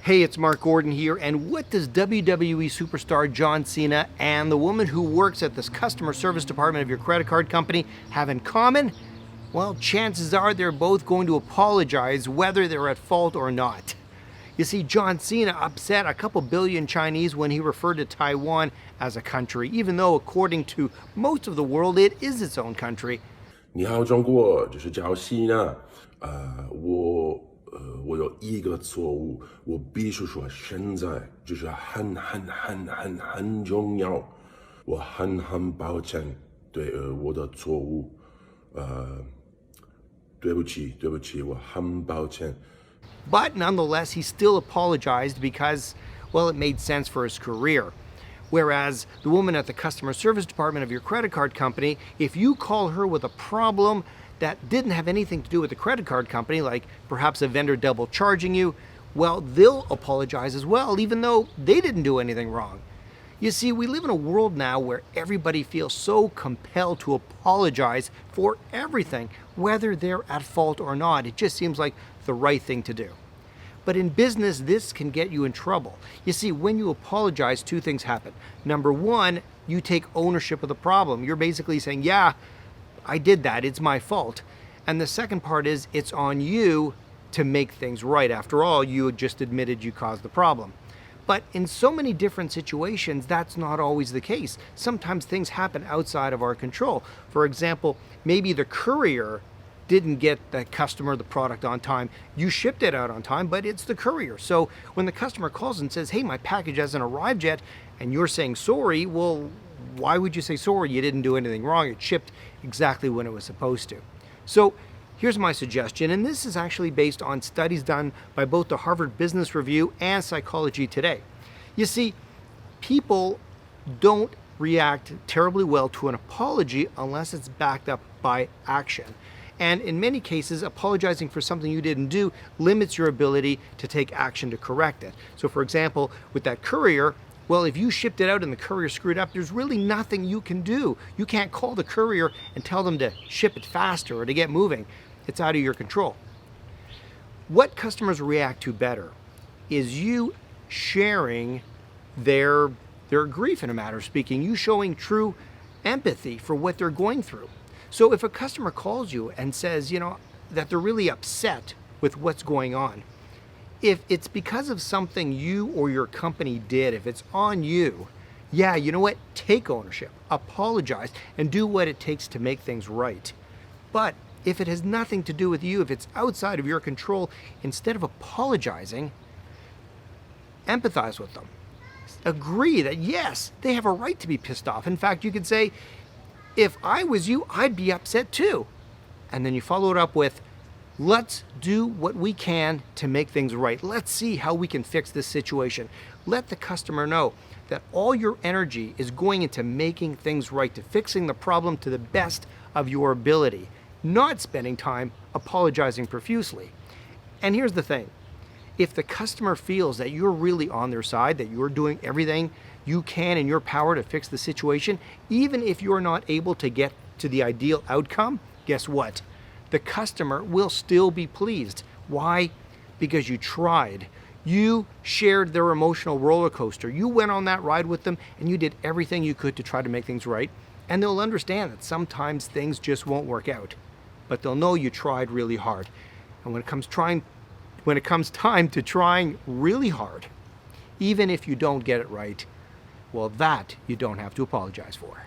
Hey, it's Mark Gordon here, and what does WWE superstar John Cena and the woman who works at this customer service department of your credit card company have in common? Well, chances are they're both going to apologize whether they're at fault or not. You see, John Cena upset a couple billion Chinese when he referred to Taiwan as a country, even though according to most of the world it is its own country. 你好，中国，这是叫西呢。我有一个错误，我必须说现在就是很重要，我很抱歉对我的错误，对不起，我很抱歉。But nonetheless, he still apologized because, well, it made sense for his career. Whereas the woman at the customer service department of your credit card company, if you call her with a problem that didn't have anything to do with the credit card company, like perhaps a vendor double charging you, well, they'll apologize as well, even though they didn't do anything wrong. You see, we live in a world now where everybody feels so compelled to apologize for everything, whether they're at fault or not. It just seems like the right thing to do. But in business, this can get you in trouble. You see, when you apologize, two things happen. Number one, you take ownership of the problem. You're basically saying, yeah, I did that, it's my fault. And the second part is, it's on you to make things right. After all, you just admitted you caused the problem. But in so many different situations, that's not always the case. Sometimes things happen outside of our control. For example, maybe the courier didn't get the customer the product on time. You shipped it out on time, but it's the courier. So when the customer calls and says, hey, my package hasn't arrived yet, and you're saying sorry, well, why would you say sorry? You didn't do anything wrong. It shipped exactly when it was supposed to. So here's my suggestion, and this is actually based on studies done by both the Harvard Business Review and Psychology Today. You see, people don't react terribly well to an apology unless it's backed up by action. And in many cases, apologizing for something you didn't do limits your ability to take action to correct it. So for example, with that courier, well, if you shipped it out and the courier screwed up, there's really nothing you can do. You can't call the courier and tell them to ship it faster or to get moving. It's out of your control. What customers react to better is you sharing their grief, in a matter of speaking, you showing true empathy for what they're going through. So if a customer calls you and says, that they're really upset with what's going on, if it's because of something you or your company did, if it's on you, yeah, you know what? Take ownership, apologize, and do what it takes to make things right. But if it has nothing to do with you, if it's outside of your control, instead of apologizing, empathize with them. Agree that, yes, they have a right to be pissed off. In fact, you could say, if I was you, I'd be upset too. And then you follow it up with, let's do what we can to make things right. Let's see how we can fix this situation. Let the customer know that all your energy is going into making things right, to fixing the problem to the best of your ability, not spending time apologizing profusely. And here's the thing. If the customer feels that you're really on their side, that you're doing everything you can in your power to fix the situation, even if you're not able to get to the ideal outcome, guess what? The customer will still be pleased. Why? Because you tried. You shared their emotional roller coaster. You went on that ride with them and you did everything you could to try to make things right. And they'll understand that sometimes things just won't work out. But they'll know you tried really hard. And when it comes time to trying really hard, even if you don't get it right, well, that you don't have to apologize for.